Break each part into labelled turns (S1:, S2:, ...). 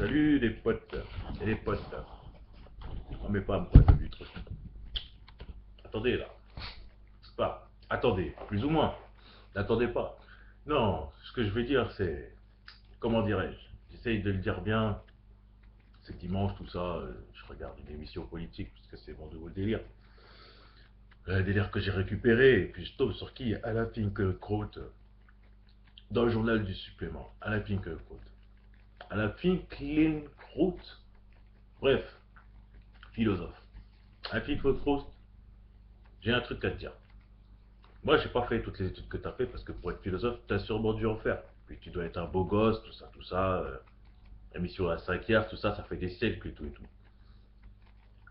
S1: Salut les potes et les potes. On met pas à me quoi, t'as vu trop. Attendez là. C'est pas. Attendez, plus ou moins. N'attendez pas. Non, ce que je veux dire c'est. Comment dirais-je? J'essaye de le dire bien. C'est dimanche, tout ça. Je regarde une émission politique parce que c'est mon nouveau délire. Un délire que j'ai récupéré. Et puis je tombe sur qui? Alain Finkielkraut. Dans le journal du supplément. Alain Finkielkraut. Alain Finkielkraut. Bref, philosophe. Alain Finkielkraut, j'ai un truc à te dire. Moi, j'ai pas fait toutes les études que tu as fait parce que pour être philosophe, tu as sûrement dû en faire. Puis tu dois être un beau gosse, tout ça, tout ça. La mission à 5 heures, tout ça, ça fait des siècles et tout et tout.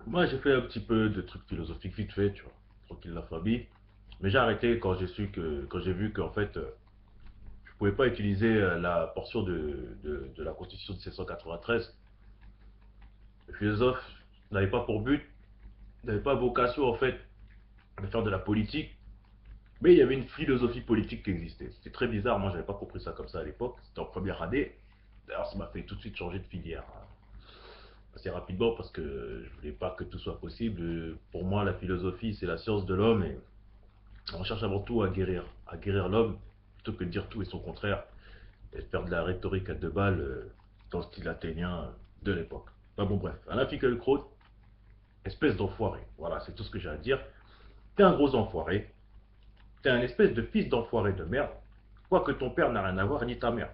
S1: Moi, j'ai fait un petit peu de trucs philosophiques vite fait, tu vois, tranquille la famille. Mais j'ai arrêté quand quand j'ai vu qu'en fait, je pouvais pas utiliser la portion de la Constitution de 1793. Le philosophe n'avait pas pour but, n'avait pas vocation en fait de faire de la politique. Mais il y avait une philosophie politique qui existait. C'était très bizarre, moi j'avais pas compris ça comme ça à l'époque. C'était en première année. D'ailleurs, ça m'a fait tout de suite changer de filière, hein, assez rapidement parce que je voulais pas que tout soit possible. Pour moi, la philosophie, c'est la science de l'homme et on cherche avant tout à guérir l'homme plutôt que de dire tout et son contraire et de faire de la rhétorique à deux balles dans le style athénien de l'époque. Enfin bon, bref, Alain Finkielkraut, espèce d'enfoiré. Voilà, c'est tout ce que j'ai à dire. T'es un gros enfoiré. T'es un espèce de fils d'enfoiré de merde. Quoique ton père n'a rien à voir, ni ta mère.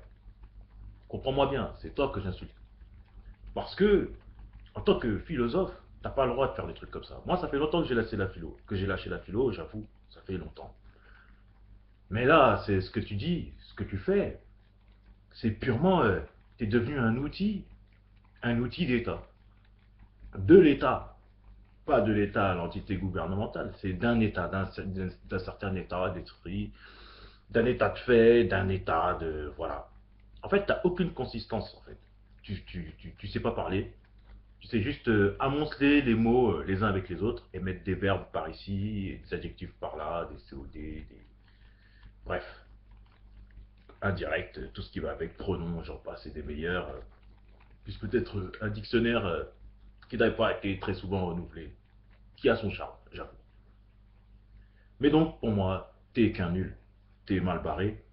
S1: Comprends-moi bien, c'est toi que j'insulte. Parce que, en tant que philosophe, t'as pas le droit de faire des trucs comme ça. Moi, ça fait longtemps que j'ai lâché la philo. Que j'ai lâché la philo, j'avoue, ça fait longtemps. Mais là, c'est ce que tu dis, ce que tu fais, c'est purement, t'es devenu un outil d'État. De l'État. Pas de l'État, l'entité gouvernementale, c'est d'un État, d'un certain état d'esprit, d'un état de fait, d'un état de... Voilà. En fait, t'as aucune consistance, en fait. Tu sais pas parler, tu sais juste amonceler les mots les uns avec les autres et mettre des verbes par ici, et des adjectifs par là, des COD, des... Bref, indirect, tout ce qui va avec, pronoms, j'en passe, et des meilleurs. Plus peut-être un dictionnaire qui n'avait pas été très souvent renouvelé, qui a son charme, j'avoue. Mais donc, pour moi, t'es qu'un nul, t'es mal barré,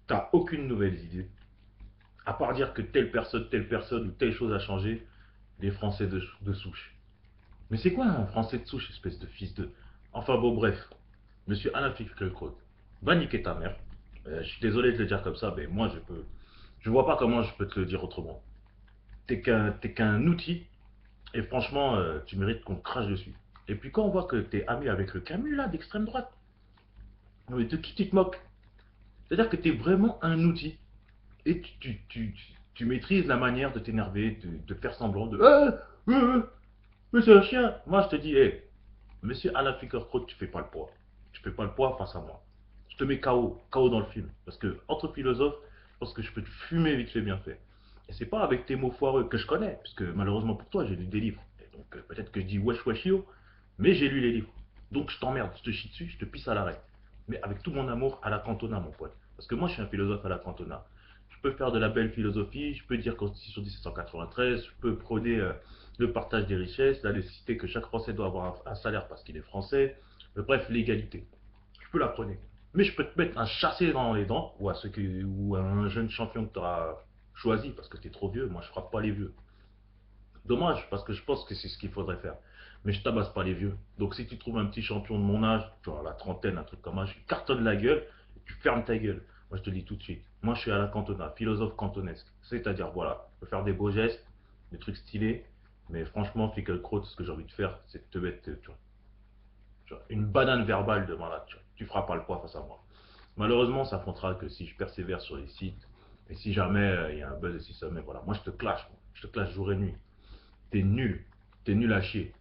S1: t'as aucune nouvelle idée, à part dire que telle personne ou telle chose a changé, les Français de souche. Mais c'est quoi un Français de souche, espèce de fils de... Enfin bon, bref. Monsieur Alain Finkielkraut, va niquer ta mère. Je suis désolé de le dire comme ça, mais moi je peux... Je vois pas comment je peux te le dire autrement. T'es qu'un outil, et franchement, tu mérites qu'on te crache dessus. Et puis quand on voit que t'es ami avec le Camus, là, d'extrême droite, mais de qui tu te moques? C'est-à-dire que t'es vraiment un outil. Et tu maîtrises la manière de t'énerver, de faire semblant de... mais c'est un chien. Moi je te dis, hé, monsieur Alain Finkielkraut, tu fais pas le poids. Tu fais pas le poids face à moi. Je te mets KO, KO dans le film. Parce que, entre philosophes, je pense que je peux te fumer vite fait bien fait. Et c'est pas avec tes mots foireux que je connais, puisque malheureusement pour toi, j'ai lu des livres. Et donc peut-être que je dis wesh wesh yo, mais j'ai lu les livres. Donc je t'emmerde, je te chie dessus, je te pisse à l'arrêt. Mais avec tout mon amour à la Cantona, mon pote. Parce que moi, je suis un philosophe à la Cantona. Je peux faire de la belle philosophie, je peux dire Constitution 1793, je peux prôner le partage des richesses, la nécessité que chaque Français doit avoir un salaire parce qu'il est français, bref, l'égalité. Je peux la prôner. Mais je peux te mettre un chassé dans les dents, ou à un jeune champion que tu auras choisi parce que tu es trop vieux. Moi, je frappe pas les vieux. Dommage, parce que je pense que c'est ce qu'il faudrait faire. Mais je tabasse pas les vieux. Donc si tu trouves un petit champion de mon âge, genre la trentaine, un truc comme ça, je cartonne la gueule, et tu fermes ta gueule. Moi je te dis tout de suite. Moi je suis à la cantona, philosophe cantonesque. C'est-à-dire, voilà, je peux faire des beaux gestes, des trucs stylés, mais franchement, Finkielkraut, ce que j'ai envie de faire, c'est de te mettre, tu vois, une banane verbale de malade. Tu feras pas le poids face à moi. Malheureusement, ça fera que si je persévère sur les sites, et si jamais il y a un buzz et si jamais, voilà, moi je te clash, je te clash jour et nuit. T'es nul. T'es nul à chier.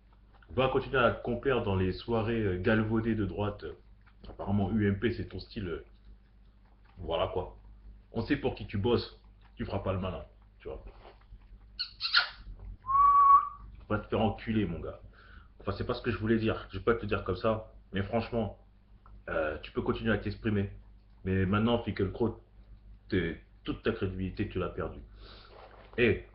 S1: Va continuer à te complaire dans les soirées galvaudées de droite. Apparemment, UMP, c'est ton style. Voilà quoi. On sait pour qui tu bosses. Tu feras pas le malin. Tu vois. Va te faire enculer, mon gars. Enfin, c'est pas ce que je voulais dire. Je vais pas te dire comme ça. Mais franchement, tu peux continuer à t'exprimer. Mais maintenant, Finkielkraut, toute ta crédibilité, tu l'as perdue. Et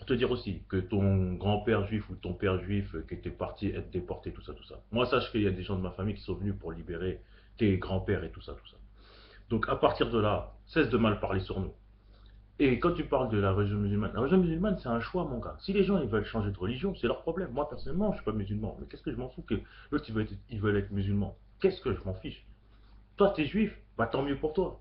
S1: te dire aussi que ton grand-père juif ou ton père juif qui était parti être déporté, tout ça, tout ça. Moi, sache qu'il y a des gens de ma famille qui sont venus pour libérer tes grands-pères et tout ça, tout ça. Donc à partir de là, cesse de mal parler sur nous. Et quand tu parles de la religion musulmane, c'est un choix, mon gars. Si les gens ils veulent changer de religion, c'est leur problème. Moi, personnellement, je suis pas musulman. Mais qu'est-ce que je m'en fous que l'autre, ils veulent être musulmans. Qu'est-ce que je m'en fiche. Toi, tu es juif, bah tant mieux pour toi.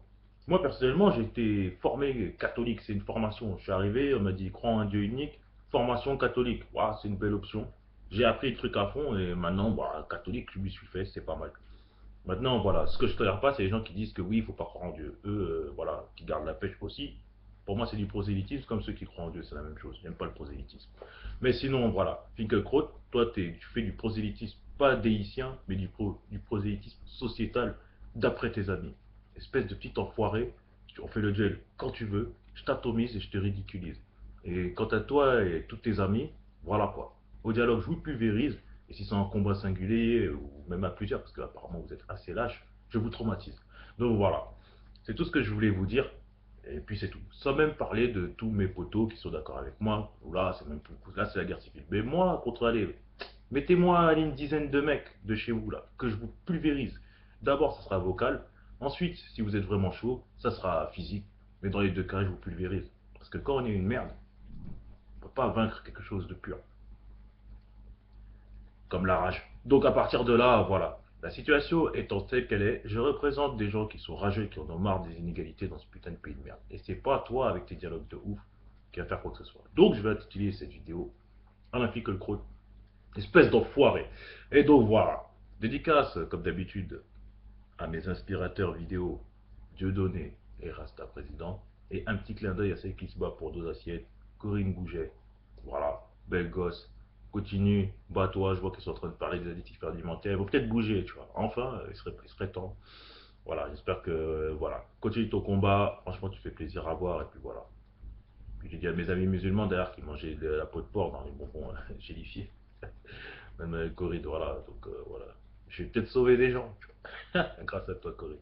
S1: Moi, personnellement, j'ai été formé catholique. C'est une formation. Je suis arrivé, on m'a dit, crois en un Dieu unique. Formation catholique. Waouh, c'est une belle option. J'ai appris le truc à fond et maintenant, bah, catholique, je me suis fait, c'est pas mal. Maintenant, voilà, ce que je ne tolère pas, c'est les gens qui disent que oui, il ne faut pas croire en Dieu. Eux, voilà, qui gardent la pêche aussi. Pour moi, c'est du prosélytisme, comme ceux qui croient en Dieu, c'est la même chose. J'aime pas le prosélytisme. Mais sinon, voilà, Finkielkraut, toi, tu fais du prosélytisme, pas déicien, mais du prosélytisme sociétal, d'après tes amis. Espèce de petit enfoiré, on fait le duel quand tu veux, je t'atomise et je te ridiculise. Et quant à toi et tous tes amis, voilà quoi. Au dialogue, je vous pulvérise, et si c'est un combat singulier, ou même à plusieurs, parce qu'apparemment vous êtes assez lâche, je vous traumatise. Donc voilà, c'est tout ce que je voulais vous dire. Et puis c'est tout. Sans même parler de tous mes potos qui sont d'accord avec moi. Là, c'est même plus. Là, c'est la guerre civile. Mais moi, contre aller, mettez-moi une dizaine de mecs de chez vous là, que je vous pulvérise. D'abord, ça sera vocal. Ensuite, si vous êtes vraiment chaud, ça sera physique. Mais dans les deux cas, je vous pulvérise. Parce que quand on est une merde, on ne peut pas vaincre quelque chose de pur comme la rage. Donc à partir de là, voilà. La situation étant telle qu'elle est, je représente des gens qui sont rageux, qui en ont marre des inégalités dans ce putain de pays de merde. Et c'est pas toi, avec tes dialogues de ouf, qui va faire quoi que ce soit. Donc je vais intituler cette vidéo Un que le croûte, espèce d'enfoiré. Et donc voilà. Dédicace, comme d'habitude, à mes inspirateurs vidéo, Dieudonné et Rasta Président. Et un petit clin d'œil à celle qui se bat pour deux assiettes, Corinne Gouget. Voilà, belle gosse. Continue, bats-toi, je vois qu'ils sont en train de parler des additifs alimentaires. Il faut peut-être bouger, tu vois. Enfin, il serait temps. Voilà, j'espère que, voilà. Continue ton combat, franchement, tu fais plaisir à voir, et puis voilà. Puis j'ai dit à mes amis musulmans d'ailleurs qui mangeaient de la peau de porc dans les bonbons gélifiés. Même Corinne, voilà, donc voilà. Je vais peut-être sauver des gens, tu vois. Grâce à toi, Corinne.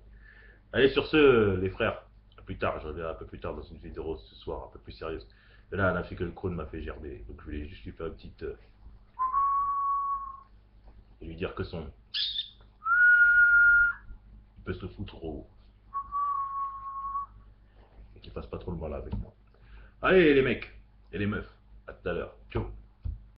S1: Allez, sur ce, les frères, à plus tard, je reviendrai un peu plus tard dans une vidéo ce soir, un peu plus sérieuse. Et là, la fille que le crône m'a fait gerber, donc je voulais juste lui faire une petite. Et lui dire que son. Il peut se foutre au haut. Et qu'il fasse pas trop le mal avec moi. Allez, les mecs et les meufs, à tout à l'heure. Ciao.